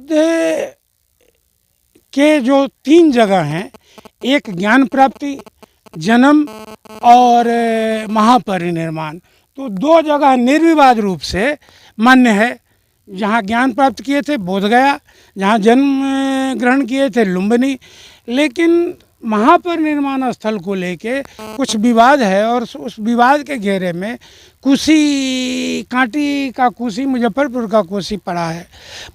बुद्ध के जो 3 जगह हैं, एक ज्ञान प्राप्ति, जन्म और महापरिनिर्वाण, तो 2 जगह निर्विवाद रूप से मान्य है। जहाँ ज्ञान प्राप्त किए थे बोधगया, जहाँ जन्म ग्रहण किए थे लुम्बिनी। लेकिन महापरिनिर्वाण स्थल को लेके कुछ विवाद है और उस विवाद के घेरे में कुशी, कांटी का कुशी, मुजफ्फरपुर का कुशी पड़ा है।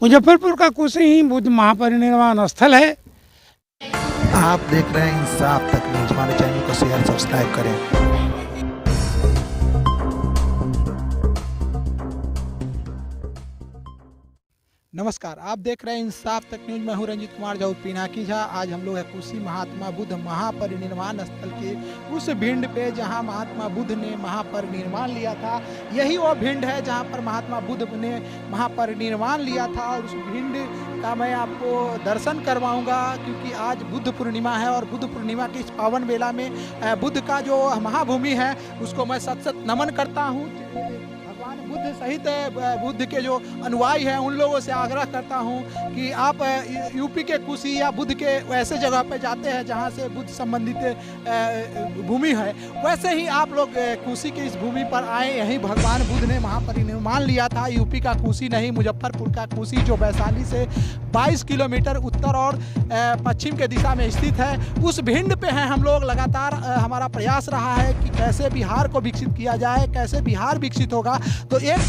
मुजफ्फरपुर का कुशी ही बुद्ध महापरिनिर्वाण स्थल है। आप देख रहे हैं इंसाफ तक न्यूज़। हमारे चैनल को शेयर सब्सक्राइब करें। नमस्कार, आप देख रहे हैं इंसाफ तक न्यूज़। मैं हूं रंजीत कुमार जाऊद पिनाकी झा। आज हम लोग हैं कुशी महात्मा बुद्ध महापरिनिर्वाण स्थल के उस भिंड पे जहां महात्मा बुद्ध ने महापरिनिर्वाण लिया था। यही वो भिंड है जहां पर महात्मा बुद्ध ने महापरिनिर्वाण लिया था और उस भिंड का मैं आपको दर्शन करवाऊंगा, क्योंकि आज बुद्ध पूर्णिमा है और बुद्ध पूर्णिमा की इस पावन बेला में बुद्ध का जो महाभूमि है उसको मैं सत सत नमन करता हूँ। भगवान बुद्ध सहित बुद्ध के जो अनुयायी हैं उन लोगों से आग्रह करता हूं कि आप यूपी के कुशी या बुद्ध के वैसे जगह पे जाते हैं जहां से बुद्ध संबंधित भूमि है, वैसे ही आप लोग कुशी की इस भूमि पर आए। यहीं भगवान बुद्ध ने महापरिनिर्वाण लिया था। यूपी का कुशी नहीं, मुजफ्फरपुर का कुशी जो वैशाली से 22 किलोमीटर उत्तर और पश्चिम के दिशा में स्थित है, उस भिंड पे हैं हम लोग। लगातार हमारा प्रयास रहा है कि कैसे बिहार को विकसित किया जाए, कैसे बिहार विकसित होगा। तो एक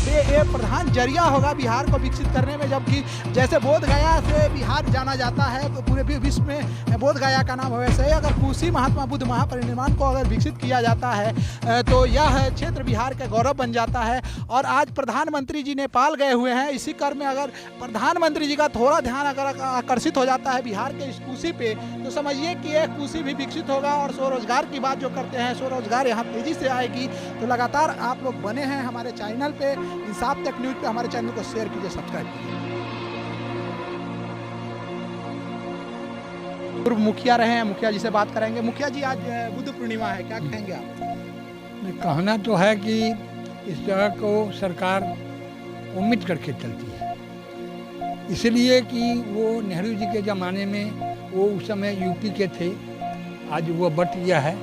प्रधान जरिया होगा बिहार को विकसित करने में। जबकि जैसे बोध गया से बिहार जाना जाता है तो पूरे विश्व में बोध गया का नाम है, वैसे ही अगर कुशी महात्मा बुद्ध महापरिनिर्वाण को अगर विकसित किया जाता है तो यह क्षेत्र बिहार का गौरव बन जाता है। और आज प्रधानमंत्री जी नेपाल गए हुए हैं। इसी क्रम में अगर प्रधानमंत्री जी का थोड़ा ध्यान अगर आकर्षित हो जाता है बिहार के इस कुशी पे, तो समझिए कि यह कुशी भी विकसित होगा। और स्वरोजगार की बात जो करते हैं, स्वरोजगार यहाँ तेजी से आएगी। तो लगातार आप लोग बने हैं हमारे चैनल पे इंसाफ तक न्यूज़ पे। हमारे चैनल को शेयर कीजिए, सब्सक्राइब कीजिए। पूर्व मुखिया रहे हैं, मुखिया जी से बात करेंगे। मुखिया जी, आज बुद्ध पूर्णिमा है, क्या कहेंगे आप? कहना तो है कि इस जगह को सरकार उम्मीद करके चलती है, इसलिए कि वो नेहरू जी के ज़माने में वो उस समय यूपी के थे, आज वो बट गया है।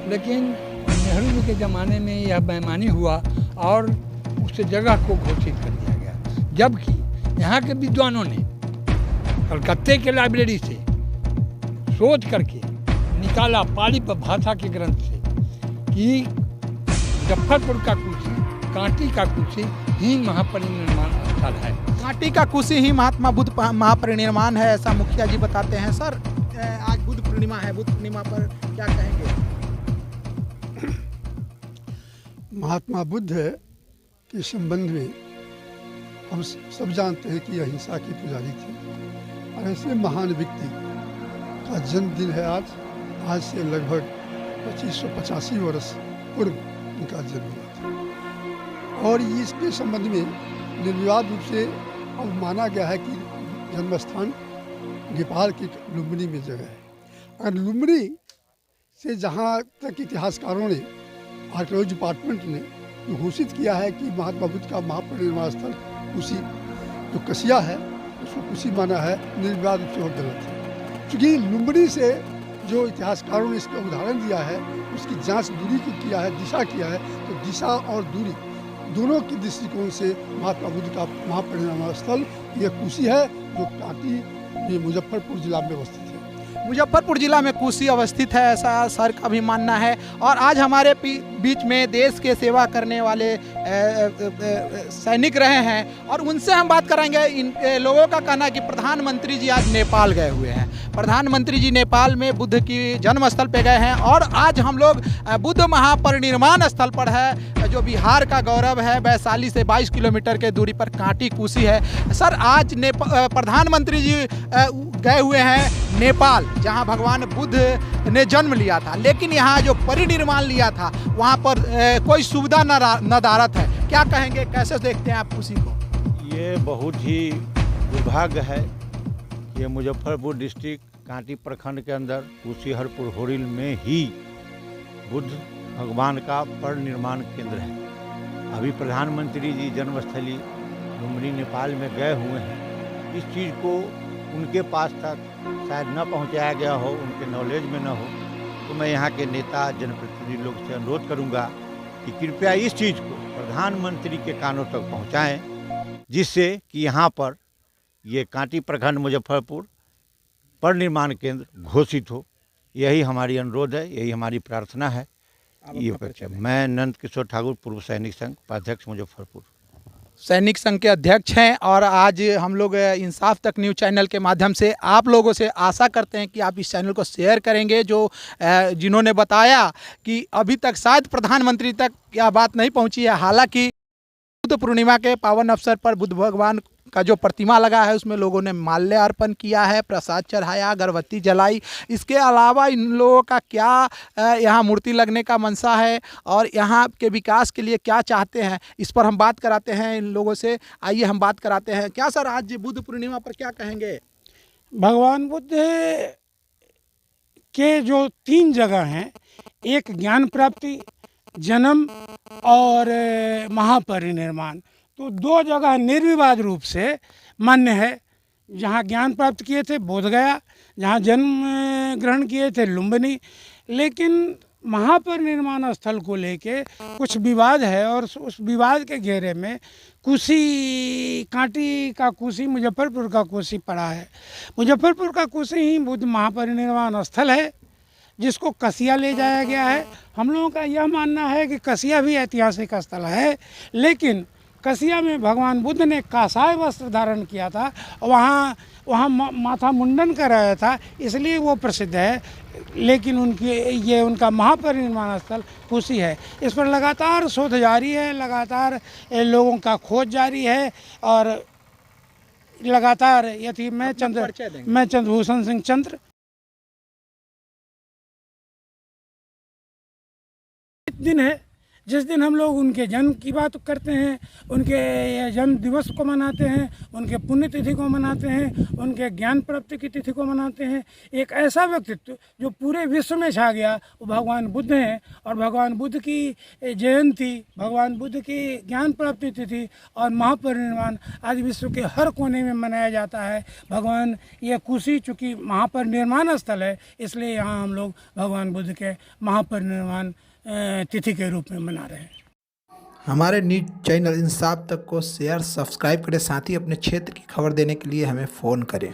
लेकिन नेहरू जी के ज़माने में यह बेईमानी हुआ और उस जगह को घोषित कर दिया गया। जबकि यहाँ के विद्वानों ने कलकत्ते के लाइब्रेरी से सोच करके निकाला, पाली भाषा के ग्रंथ से, कि मुजफ्फरपुर का कुशी, कांटी का कुशी ही महापरिनिर्वाण स्थल है। कांटी का कुशी ही महात्मा बुद्ध महापरिनिर्वाण है, ऐसा मुखिया जी बताते हैं। सर, आज बुद्ध पूर्णिमा है, बुद्ध पूर्णिमा पर क्या कहेंगे? महात्मा बुद्ध के संबंध में हम सब जानते हैं कि अहिंसा की पुजारी थे और ऐसे महान व्यक्ति का जन्मदिन है आज से लगभग 2585 वर्ष पूर्व उनका जन्म हुआ था। और इसके संबंध में निर्विवाद रूप से अब माना गया है कि जन्मस्थान नेपाल के लुम्बिनी में जगह है। अगर लुम्बिनी से जहाँ तक इतिहासकारों ने, आर्कियोलॉजी डिपार्टमेंट ने घोषित किया है कि महात्मा बुद्ध का महापरिनिर्वाण स्थल कुशी, जो कसिया है उसको कुशी माना है, निर्विवाद रूप से और गलत है। क्योंकि लुम्बिनी से जो इतिहासकारों ने इसका उदाहरण दिया है, उसकी जांच दूरी की किया है, दिशा किया है, तो दिशा और दूरी दोनों के दृष्टिकोण से महात्मा बुद्ध का महापरिनिर्वाण स्थल यह कुशी है, जो कांटी ये मुजफ्फरपुर जिला में अवस्थित है। मुजफ्फरपुर जिला में कुशी अवस्थित है, ऐसा सर का भी मानना है। और आज हमारे बीच में देश के सेवा करने वाले सैनिक रहे हैं और उनसे हम बात करेंगे। इन लोगों का कहना है कि प्रधानमंत्री जी आज नेपाल गए हुए हैं। प्रधानमंत्री जी नेपाल में बुद्ध की जन्म स्थल पे गए हैं और आज हम लोग बुद्ध महापरिनिर्वाण स्थल पर है, जो बिहार का गौरव है। वैशाली से 22 किलोमीटर के दूरी पर कांटी कुशी है। सर, आज प्रधानमंत्री जी गए हुए हैं नेपाल, जहां भगवान बुद्ध ने जन्म लिया था, लेकिन यहाँ जो परिनिर्वाण लिया था वहाँ पर कोई सुविधा नदारत है। क्या कहेंगे, कैसे देखते हैं आप कुशी को? ये बहुत ही दुर्भाग्य है। ये मुजफ्फरपुर डिस्ट्रिक्ट कांटी प्रखंड के अंदर कुशीहरपुर होरिल में ही बुद्ध भगवान का परिनिर्वाण केंद्र है। अभी प्रधानमंत्री जी जन्मस्थली लुम्बिनी नेपाल में गए हुए हैं इस चीज़ को उनके पास तक शायद न पहुंचाया गया हो, उनके नॉलेज में न हो, तो मैं यहाँ के नेता जनप्रतिनिधि लोग से अनुरोध करूँगा कि कृपया इस चीज़ को प्रधानमंत्री के कानों तक पहुँचाएँ, जिससे कि यहाँ पर ये कांटी प्रखंड मुजफ्फरपुर पर निर्माण केंद्र घोषित हो। यही हमारी अनुरोध है, यही हमारी प्रार्थना है। ये परिचय मैं नंद किशोर ठाकुर, पूर्व सैनिक संघ उपाध्यक्ष मुजफ्फरपुर। सैनिक संघ के अध्यक्ष हैं और आज हम लोग इंसाफ तक न्यूज़ चैनल के माध्यम से आप लोगों से आशा करते हैं कि आप इस चैनल को शेयर करेंगे, जो जिन्होंने बताया कि अभी तक शायद प्रधानमंत्री तक यह बात नहीं पहुंची है। हालांकि बुद्ध पूर्णिमा के पावन अवसर पर बुद्ध भगवान का जो प्रतिमा लगा है उसमें लोगों ने माल्य अर्पण किया है, प्रसाद चढ़ाया, अगरबत्ती जलाई। इसके अलावा इन लोगों का क्या यहाँ मूर्ति लगने का मंशा है और यहाँ के विकास के लिए क्या चाहते हैं, इस पर हम बात कराते हैं इन लोगों से। आइए हम बात कराते हैं। क्या सर, आज बुद्ध पूर्णिमा पर क्या कहेंगे? भगवान बुद्ध के जो 3 जगह हैं, एक ज्ञान प्राप्ति, जन्म और महापरिनिर्वाण, तो 2 जगह निर्विवाद रूप से मान्य है। जहाँ ज्ञान प्राप्त किए थे बोधगया, जहाँ जन्म ग्रहण किए थे लुम्बिनी। लेकिन महापरिनिर्वाण स्थल को लेके कुछ विवाद है और उस विवाद के घेरे में कुशी, कांटी का कुशी, मुजफ्फरपुर का कुशी पड़ा है। मुजफ्फरपुर का कुशी ही बुद्ध महापरिनिर्वाण स्थल है, जिसको कसिया ले जाया गया है। हम लोगों का यह मानना है कि कसिया भी ऐतिहासिक स्थल है, लेकिन कसिया में भगवान बुद्ध ने कासाय वस्त्र धारण किया था और वहाँ माथा मुंडन कराया था, इसलिए वो प्रसिद्ध है। लेकिन उनका महापरिनिर्वाण स्थल कुशी है। इस पर लगातार शोध जारी है, लगातार लोगों का खोज जारी है और लगातार यदि मैं चंद्रभूषण सिंह चंद्र। दिन है जिस दिन हम लोग उनके जन्म की बात करते हैं, उनके जन्म दिवस को मनाते हैं, उनके पुण्यतिथि को मनाते हैं, उनके ज्ञान प्राप्ति की तिथि को मनाते हैं। एक ऐसा व्यक्तित्व जो पूरे विश्व में छा गया वो भगवान बुद्ध हैं और भगवान बुद्ध की जयंती, भगवान बुद्ध की ज्ञान प्राप्ति तिथि और महापरिनिर्वाण आज विश्व के हर कोने में मनाया जाता है। भगवान ये कुशी चूँकि महापरिनिर्वाण स्थल है, इसलिए यहाँ हम लोग भगवान बुद्ध के महापरिनिर्वाण तिथि के रूप में मना रहे हैं। हमारे न्यूज़ चैनल इंसाफ तक को शेयर, सब्सक्राइब करें, साथ ही अपने क्षेत्र की खबर देने के लिए हमें फ़ोन करें।